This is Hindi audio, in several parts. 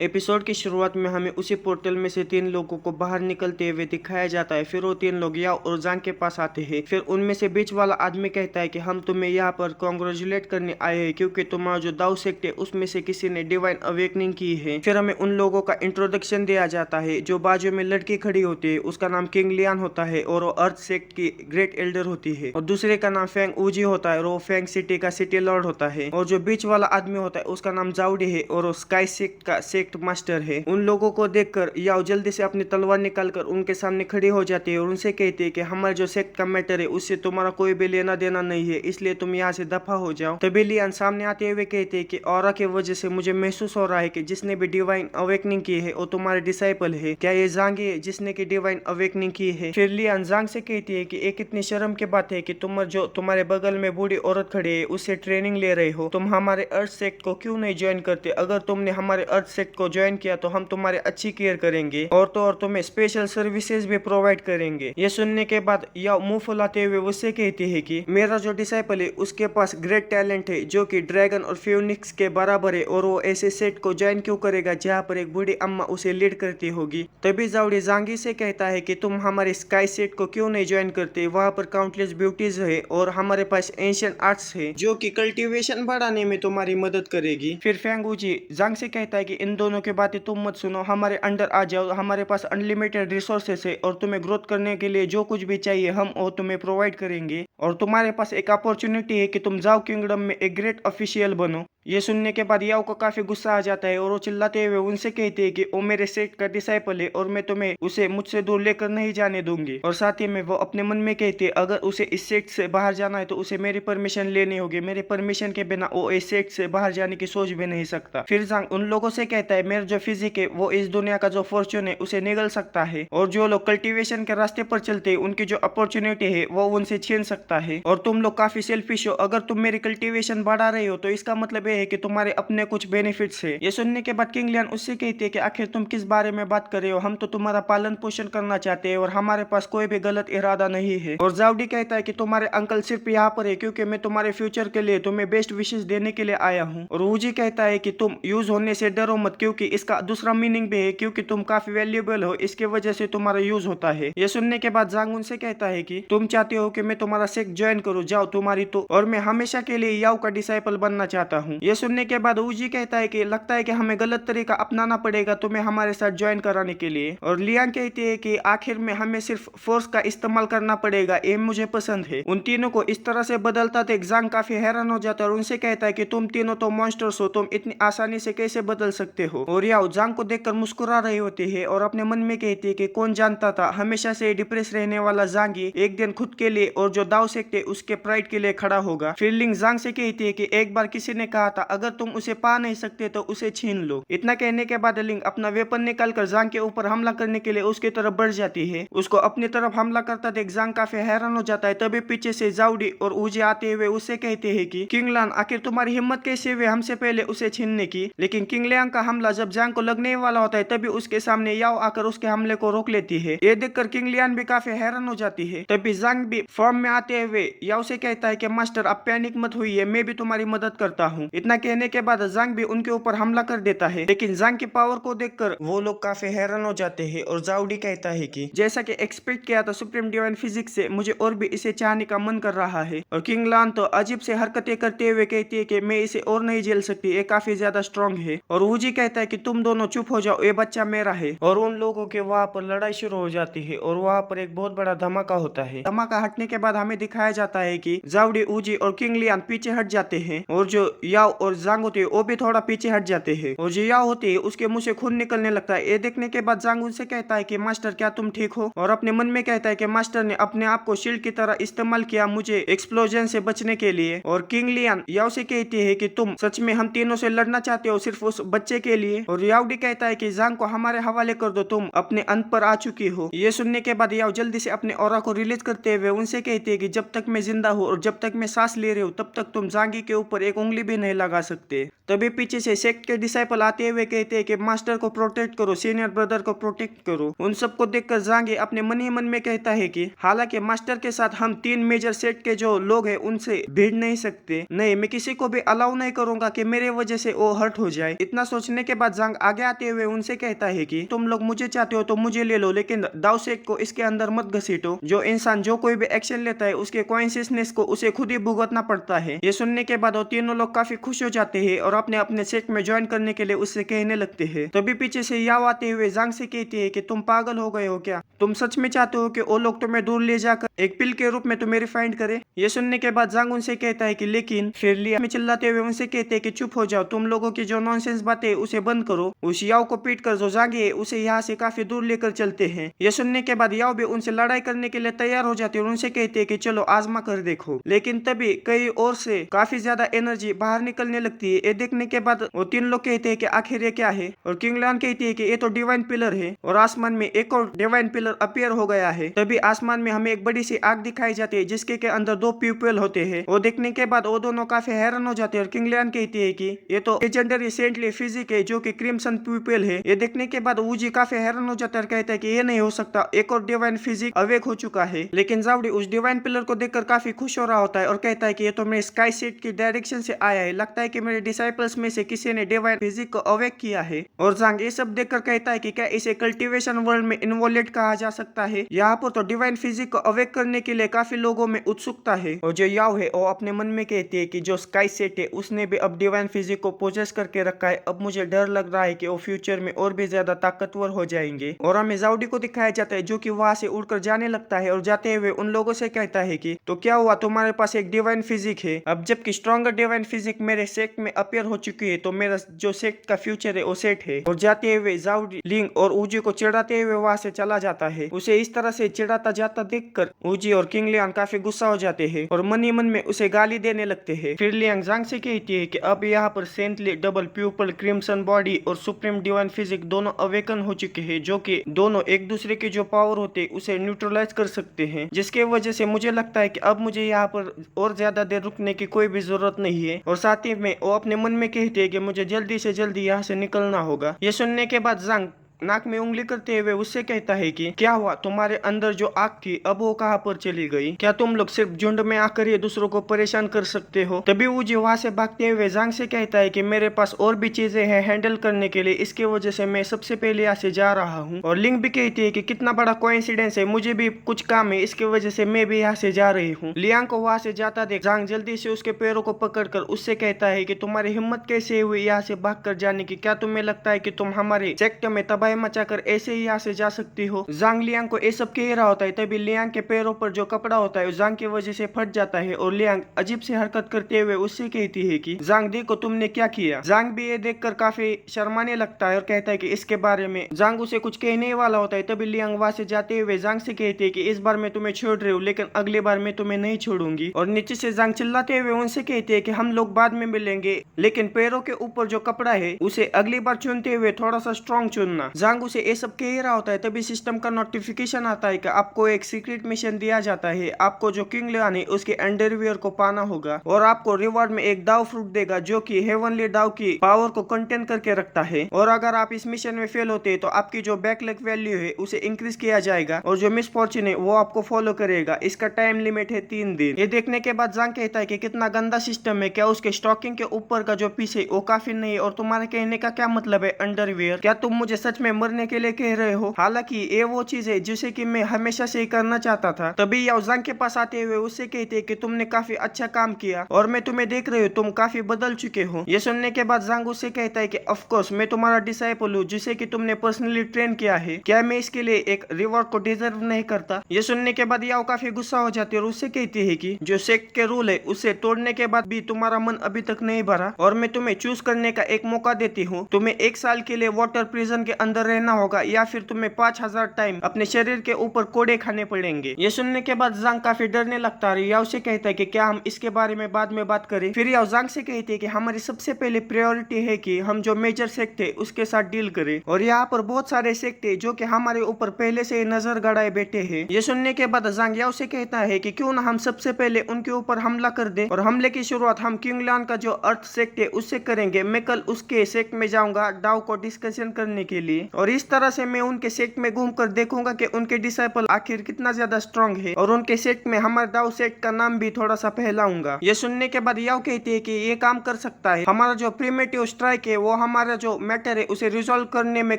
एपिसोड की शुरुआत में हमें उसी पोर्टल में से 3 लोगों को बाहर निकलते हुए दिखाया जाता है। फिर वो 3 लोग याओ और जांग के पास आते हैं। फिर उनमें से बीच वाला आदमी कहता है कि हम तुम्हें यहाँ पर कॉन्ग्रेचुलेट करने आए हैं क्योंकि तुम्हारा जो दाव सेक्ट है उसमें से किसी ने डिवाइन अवेकनिंग की है। फिर हमें उन लोगों का इंट्रोडक्शन दिया जाता है। जो बाजू में लड़की खड़ी होती है उसका नाम किंग लियान होता है और वो अर्थ सेक्ट की ग्रेट एल्डर होती है, और दूसरे का नाम फेंग ऊजी होता है और वो फेंग सिटी का सिटी लॉर्ड होता है, और जो बीच वाला आदमी होता है उसका नाम जाउडी है और वो स्काई सेक्ट का सेक्ट मास्टर है। उन लोगों को देखकर याओ जल्दी से अपनी तलवार निकालकर उनके सामने खड़ी हो जाती है और उनसे कहती है कि हमारे जो सेक्ट का मैटर है उससे तुम्हारा कोई भी लेना देना नहीं है, इसलिए तुम यहाँ से दफा हो जाओ। तभी लियान सामने आते हुए कहते हैं कि ऑरा की वजह से मुझे महसूस हो रहा है कि जिसने भी डिवाइन अवेकनिंग की है वो तुम्हारे डिसाइपल है। क्या ये जांग है जिसने की डिवाइन अवेकनिंग की है? फिर लियान जांग से कहती है कि एक इतनी शर्म की बात है कि तुम जो तुम्हारे बगल में बूढ़ी औरत खड़ी है उससे ट्रेनिंग ले रहे हो। तुम हमारे अर्थ सेक्ट को क्यों नहीं ज्वाइन करते? अगर तुमने हमारे अर्थ सेक्ट को ज्वाइन किया तो हम तुम्हारे अच्छी केयर करेंगे और तो और तुम्हें स्पेशल सर्विसेज भी प्रोवाइड करेंगे। ये सुनने के बाद या मुंह फुलाते हुए उससे कहती है कि मेरा जो डिसाइपल है उसके पास ग्रेट टैलेंट है जो कि ड्रैगन और फ्यूनिक्स के बराबर है, और वो ऐसे सेट को ज्वाइन क्यों करेगा जहाँ पर एक बूढ़ी अम्मा उसे लीड करती होगी। तभी जाउडी जांगी से कहता है कि तुम हमारे स्काई सेट को क्यों नहीं ज्वाइन करते? वहाँ पर काउंटलेस ब्यूटीज है और हमारे पास एंशियंट आर्ट्स है जो कि कल्टीवेशन बढ़ाने में तुम्हारी मदद करेगी। फिर फेंगूजी जांग से कहता है कि इन दोनों की बातें तुम मत सुनो, हमारे अंडर आ जाओ। हमारे पास अनलिमिटेड रिसोर्सेस है और तुम्हें ग्रोथ करने के लिए जो कुछ भी चाहिए हम वो तुम्हें प्रोवाइड करेंगे, और तुम्हारे पास एक अपॉर्चुनिटी है कि तुम जाओ किंगडम में एक ग्रेट ऑफिशियल बनो। ये सुनने के बाद याओ को काफी गुस्सा आ जाता है और वो चिल्लाते हुए उनसे कहते हैं कि वो मेरे सेक्ट का डिसाइपल है और मैं तुम्हें उसे मुझसे दूर लेकर नहीं जाने दूंगी। और साथ ही में वो अपने मन में कहते हैं अगर उसे इस सेक्ट से बाहर जाना है तो उसे मेरी परमिशन लेनी होगी, मेरे परमिशन के बिना वो इस सेक्ट से बाहर जाने की सोच भी नहीं सकता। फिर जांग उन लोगों से कहता है मेरा जो फिजिक है वो इस दुनिया का जो फॉर्चून है उसे निगल सकता है, और जो लोग कल्टीवेशन के रास्ते पर चलते हैं उनकी जो अपॉर्चुनिटी है वो उनसे छीन सकता है, और तुम लोग काफी सेल्फिश हो। अगर तुम मेरी कल्टीवेशन बढ़ा रहे हो तो इसका मतलब है कि तुम्हारे अपने कुछ बेनिफिट्स है। ये सुनने के बाद किंग लियान उससे कहती है कि आखिर तुम किस बारे में बात कर रहे हो? हम तो तुम्हारा पालन पोषण करना चाहते हैं और हमारे पास कोई भी गलत इरादा नहीं है। और जाउडी कहता है कि तुम्हारे अंकल सिर्फ यहाँ पर है क्योंकि मैं तुम्हारे फ्यूचर के लिए तुम्हें बेस्ट विशेष देने के लिए आया हूँ। और वूजी कहता है कि तुम यूज होने से डरो मत, क्योंकि इसका दूसरा मीनिंग भी है क्योंकि तुम काफी वैल्यूएबल हो, इसके वजह से तुम्हारा यूज होता है। ये सुनने के बाद जांग उनसे कहता है कि तुम चाहते हो कि मैं तुम्हारा सेक्ट ज्वाइन करूँ, जाओ तुम्हारी तो, और मैं हमेशा के लिए याओ का डिसाइपल बनना चाहता हूँ। ये सुनने के बाद वूजी कहता है कि लगता है कि हमें गलत तरीका अपनाना पड़ेगा तुम्हें हमारे साथ ज्वाइन कराने के लिए। और लियांग कहती है कि आखिर में हमें सिर्फ फोर्स का इस्तेमाल करना पड़ेगा, ये मुझे पसंद है। उन तीनों को इस तरह से बदलता देख जांग काफी हैरान हो जाता है और उनसे कहता है कि तुम तीनों तो मॉन्स्टर्स हो, तुम इतनी आसानी से कैसे बदल सकते हो? और याओ जांग को देखकर मुस्कुरा रही होती है और अपने मन में कहती है कि कौन जानता था हमेशा से डिप्रेस रहने वाला जांगी एक दिन खुद के लिए और जो दाव सेक्ट उसके प्राइड के लिए खड़ा होगा। फिर लिंग जांग से कहती है कि एक बार किसी ने कहा था अगर तुम उसे पा नहीं सकते तो उसे छीन लो। इतना कहने के बाद लिंग अपना वेपन निकालकर जांग के ऊपर हमला करने के लिए उसकी तरफ बढ़ जाती है। उसको अपनी तरफ हमला करता देख जांग काफी हैरान हो जाता है। तभी पीछे से जाउडी और ऊजी आते हुए उससे कहते हैं कि किंग लियांग आखिर तुम्हारी हिम्मत कैसे हुई हमसे पहले उसे छीनने की? लेकिन किंग लियांग का हमला जब जांग को लगने वाला होता है तभी उसके सामने याओ आकर उसके हमले को रोक लेती है। ये देखकर किंग लियांग भी काफी हैरान हो जाती है। तभी जांग भी फॉर्म में आते हुए याओ से कहता है कि मास्टर आप पैनिक मत होइए, मैं भी तुम्हारी मदद करता हूँ। इतना कहने के बाद जांग भी उनके ऊपर हमला कर देता है, लेकिन जांग की पावर को देखकर वो लोग काफी हैरान हो जाते हैं। और जाउडी कहता है कि जैसा कि एक्सपेक्ट किया था सुप्रीम डिवाइन फिजिक्स से, मुझे और भी इसे चाहने का मन कर रहा है। और किंग लियांग तो अजीब से हरकतें करते हुए कहती है कि मैं इसे और नहीं झेल सकती, ये काफी ज्यादा स्ट्रॉन्ग है। और वूजी कहता है कि तुम दोनों चुप हो जाओ, ये बच्चा मेरा है। और उन लोगों के वहां पर लड़ाई शुरू हो जाती है और वहां पर एक बहुत बड़ा धमाका होता है। धमाका हटने के बाद हमें दिखाया जाता है कि जाउडी, वूजी और किंग लियांग पीछे हट जाते हैं और जो याओ और जांग होते हैं वो भी थोड़ा पीछे हट जाते हैं। और जो याओ होती है उसके मुंह से खून निकलने लगता है। ये देखने के बाद जांग उनसे कहता है कि मास्टर क्या तुम ठीक हो? और अपने मन में कहता है कि मास्टर ने अपने आप को शील्ड की तरह इस्तेमाल किया मुझे एक्सप्लोजन से बचने के लिए। और किंग लियांग याओ से कहती है कि तुम सच में हम तीनों से लड़ना चाहते हो सिर्फ उस बच्चे के लिए? और याओडी कहता है कि जांग को हमारे हवाले कर दो, तुम अपने अंत पर आ चुकी हो। ये सुनने के बाद याओ जल्दी से अपने ऑरा को रिलीज करते हुए उनसे कहती है कि जब तक मैं जिंदा हूँ और जब तक मैं सांस ले रही हूँ तब तक तुम जांगी के ऊपर एक उंगली भी नहीं लगा सकते। तभी पीछे से सेक्ट के डिसाइपल आते हुए कहते हैं कि मास्टर को प्रोटेक्ट करो, सीनियर ब्रदर को प्रोटेक्ट करो। उन सबको देखकर जांग अपने मन ही मन में कहता है कि हालांकि मास्टर के साथ हम 3 मेजर सेट के जो लोग हैं उनसे भिड़ नहीं सकते, नहीं मैं किसी को भी अलाउ नहीं करूंगा कि मेरे वजह से वो हर्ट हो जाए। इतना सोचने के बाद जांग आगे आते हुए उनसे कहता है कि तुम लोग मुझे चाहते हो तो मुझे ले लो, लेकिन दाऊ सेट को इसके अंदर मत घसीटो। जो इंसान जो कोई भी एक्शन लेता है उसके कॉन्शियसनेस को उसे खुद ही भुगतना पड़ता है। ये सुनने के बाद वो तीनों लोग काफी खुश हो जाते हैं और अपने अपने सेट में ज्वाइन करने के लिए उससे कहने लगते हैं। तभी पीछे से याओ आते हुए जांग से कहती है कि तुम पागल हो गए हो क्या? तुम सच में चाहते हो कि वो लोग तुम्हें दूर ले जाकर एक पिल के रूप में तुम्हें रिफाइंड करे? ये सुनने के बाद जांग उनसे कहता है कि लेकिन फिर लिया में चिल्लाते हुए उनसे कहते हैं कि चुप हो जाओ, तुम लोगों की जो नॉनसेंस बातें उसे बंद करो। उस याओ को पीट कर जो जांग है उसे यहाँ से काफी दूर लेकर चलते हैं। ये सुनने के बाद याओ भी उनसे लड़ाई करने के लिए तैयार हो जाते हैं और उनसे कहते हैं कि चलो आजमा कर देखो। लेकिन तभी कई और से काफी ज्यादा एनर्जी बाहर निकलने लगती है। ये देखने के बाद वो तीन लोग कहते हैं कि आखिर ये क्या है, और किंग लियान कहती है कि ये तो डिवाइन पिलर है। और आसमान में एक और डिवाइन पिलर अपीयर हो गया है। तभी आसमान में हमें एक बड़ी सी आग दिखाई जाती है जिसके के अंदर 2 प्यूपल होते हैं। वो देखने के बाद वो दोनों काफी हैरान हो जाते हैं और किंग लियान कहती है कि ये तो लेजेंडरी सेंटली फिजिक है जो कि क्रिम्सन प्यूपल है। ये देखने के बाद वूजी काफी हैरान हो जाता है और कहता है कि ये नहीं हो सकता, एक और डिवाइन फिजिक अवेक हो चुका है। लेकिन जावड़ी उस डिवाइन पिलर को देखकर काफी खुश हो रहा होता है और कहता है कि ये तो मेरे स्काई सेट की डायरेक्शन से आया है, लगता है कि मेरे डिसाइपल्स में से किसी ने डिवाइन फिजिक को अवेक किया है। और जांग ये सब देखकर कहता है कि क्या इसे कल्टीवेशन वर्ल्ड में इन्वॉल्व कहा जा सकता है? यहाँ पर तो डिवाइन फिजिक को अवेक करने के लिए काफी लोगों में उत्सुकता है। और जो याओ है वो अपने मन में कहती है कि जो स्काई सेट है उसने भी अब डिवाइन फिजिक को पोजेस करके रखा है। अब मुझे डर लग रहा है कि वो फ्यूचर में और भी ज्यादा ताकतवर हो जाएंगे। और हमें जाउडी को दिखाया जाता है जो कि वहां से उड़कर जाने लगता है और जाते हुए उन लोगों से कहता है कि तो क्या हुआ, तुम्हारे पास एक डिवाइन फिजिक है, अब जबकि स्ट्रॉन्गर डिवाइन फिजिक मेरे सेक्ट में अपीयर हो चुकी है तो मेरा जो सेक्ट का फ्यूचर है वो सेट है। और जाते हुए जाउडी लिंग और ऊजी को चिढ़ाते हुए वहां से चला जाता है। उसे इस तरह से चिढ़ाता जाता देखकर ऊजी और किंग लियांग काफी गुस्सा हो जाते हैं और मन ही मन में उसे गाली देने लगते हैं। फिर लियांग जांग से कहती है कि अब यहाँ पर saintly double pupil crimson body और सुप्रीम डिवाइन फिजिक दोनों अवेकन हो चुके हैं, जो कि दोनों एक दूसरे के जो पावर होते हैं उसे न्यूट्रलाइज कर सकते हैं, जिसके वजह से मुझे लगता है कि अब मुझे यहाँ पर और ज्यादा देर रुकने की कोई भी जरूरत नहीं है। और साथ ही में वो अपने मन में कहते हैं कि मुझे जल्दी से जल्दी यहाँ से निकलना होगा। ये सुनने के बाद जांग नाक में उंगली करते हुए उससे कहता है कि क्या हुआ, तुम्हारे अंदर जो आग थी अब वो कहाँ पर चली गई? क्या तुम लोग सिर्फ झुंड में आकर ये दूसरों को परेशान कर सकते हो? तभी वूजी वहां से भागते हुए जांग से कहता है कि मेरे पास और भी चीजें हैं हैंडल करने के लिए, इसकी वजह से मैं सबसे पहले यहाँ से जा रहा हूँ। और लिंग भी कहती है कि कितना बड़ा कोइंसिडेंस है, मुझे भी कुछ काम है, इसकी वजह से मैं भी यहाँ से जा रही हूँ। लियांग को वहां से जाता देख जांग जल्दी से उसके पैरों को पकड़कर उससे कहता है कि तुम्हारी हिम्मत कैसे हुई यहाँ से भाग कर जाने की? क्या तुम्हें लगता है कि तुम हमारे सेक्टर में तबाही मचाकर ऐसे ही यहाँ से जा सकती हो? जांग लियांग को ये सब कह रहा होता है तभी लियांग के पैरों पर जो कपड़ा होता है जांग की वजह से फट जाता है और लियांग अजीब सी हरकत करते हुए उससे कहती है कि जांग देखो तुमने क्या किया। जांग भी ये देखकर काफी शर्माने लगता है और कहता है कि इसके बारे में जांग उसे कुछ कहने वाला होता है तभी लियांग वहां से जाते हुए जांग से कहती है कि इस बार मैं तुम्हें छोड़ रही हूँ लेकिन अगली बार मैं तुम्हें नहीं छोड़ूंगी। और नीचे से जांग चिल्लाते हुए उनसे कहती है कि हम लोग बाद में मिलेंगे, लेकिन पैरों के ऊपर जो कपड़ा है उसे अगली बार चुनते हुए थोड़ा सा स्ट्रॉन्ग चुनना। जांग उसे ये सब कह रहा होता है तभी सिस्टम का नोटिफिकेशन आता है कि आपको एक सीक्रेट मिशन दिया जाता है, आपको जो किंग लियान है उसके अंडरवियर को पाना होगा और आपको रिवॉर्ड में एक दाव फ्रूट देगा जो कि हेवनली दाव की पावर को कंटेन करके रखता है। और अगर आप इस मिशन में फेल होते हैं तो आपकी जो बैकलैक वैल्यू है उसे इंक्रीज किया जाएगा और जो मिस फॉर्चून है वो आपको फॉलो करेगा। इसका टाइम लिमिट है 3 दिन। ये देखने के बाद जांग कहता है कि कितना गंदा सिस्टम है, क्या उसके स्टॉकिंग के ऊपर का जो पीस है वो काफी नहीं है और तुम्हारे कहने का क्या मतलब है अंडरवियर? क्या तुम मुझे सच में मरने के लिए कह रहे हो? हालांकि ये वो चीज है जिसे कि मैं हमेशा से ही करना चाहता था। तभी याओ जांग के पास आते हुए उससे कहते कि तुमने काफी अच्छा काम किया और मैं तुम्हें देख रही हूँ, तुम काफी बदल चुके हो। ये सुनने के बाद जांग उससे कहता है कि ऑफ कोर्स मैं तुम्हारा डिसाइपल हूँ जिसे कि तुमने पर्सनली ट्रेन किया है, क्या मैं इसके लिए एक रिवॉर्ड को डिजर्व नहीं करता? ये सुनने के बाद याओ काफी गुस्सा हो जाती है और उससे कहती है कि जो सेक्ट के रूल है उसे तोड़ने के बाद भी तुम्हारा मन अभी तक नहीं भरा और मैं तुम्हें चूज करने का एक मौका देती हूँ। तुम्हें 1 साल के लिए वाटर प्रिजन के अंदर रहना होगा या फिर तुम्हें 5000 टाइम अपने शरीर के ऊपर कोड़े खाने पड़ेंगे। ये सुनने के बाद जांग काफी डरने लगता है। याओ से कहता है कि क्या हम इसके बारे में बाद में बात करें। फिर याओ जांग से कहती है कि हमारी सबसे पहले प्रायोरिटी है कि हम जो मेजर सेक्ट है उसके साथ डील करें, और यहाँ पर बहुत सारे सेक्ट है जो कि हमारे ऊपर पहले से नजर गड़ाए बैठे हैं। ये सुनने के बाद जांग याओ से कहता है कि क्यों ना हम सबसे पहले उनके ऊपर हमला कर दे, और हमले की शुरुआत हम क्यूंगलान का जो अर्थ सेक्ट है उससे करेंगे। मैं कल उसके सेक्ट में जाऊंगा डाउ को डिस्कशन करने के लिए, और इस तरह से मैं उनके सेक्ट में घूमकर देखूंगा कि उनके डिसाइपल आखिर कितना ज्यादा स्ट्रांग है, और उनके सेक्ट में हमारे डाउ सेक्ट का नाम भी थोड़ा सा फैलाऊंगा। ये सुनने के बाद याओ कहती है कि ये काम कर सकता है। हमारा जो प्रिमिटिव स्ट्राइक है वो हमारा जो मैटर है उसे रिजॉल्व करने में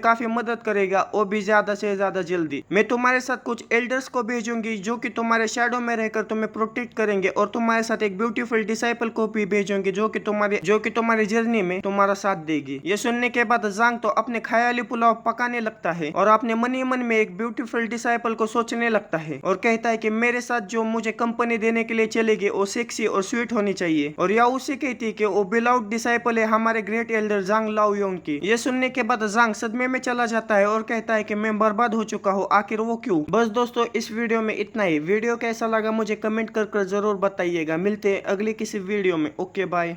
काफी मदद करेगा, वो भी ज्यादा से ज्यादा जल्दी। मैं तुम्हारे साथ कुछ एल्डर्स को भेजूंगी जो कि तुम्हारे शैडो में रहकर तुम्हें प्रोटेक्ट करेंगे, और तुम्हारे साथ एक ब्यूटीफुल डिसाइपल को भी भेजूंगी जो कि तुम्हारी जर्नी में तुम्हारा साथ देगी। ये सुनने के बाद जांग तो अपने ख्याली पुलाव पकाने लगता है और अपने मन ही मन में एक ब्यूटीफुल डिसाइपल को सोचने लगता है, और कहता है कि मेरे साथ जो मुझे कंपनी देने के लिए चलेगी वो सेक्सी और स्वीट होनी चाहिए। और या उसे कहती है कि वो बिलाउड डिसाइपल है हमारे ग्रेट एल्डर जांग लाओयोंग की। ये सुनने के बाद जांग सदमे में चला जाता है और कहता है कि मैं बर्बाद हो चुका हूँ, आखिर वो क्यों। बस दोस्तों इस वीडियो में इतना ही। वीडियो कैसा लगा मुझे कमेंट कर जरूर बताइएगा। मिलते हैं अगली किसी वीडियो में। Okay bye.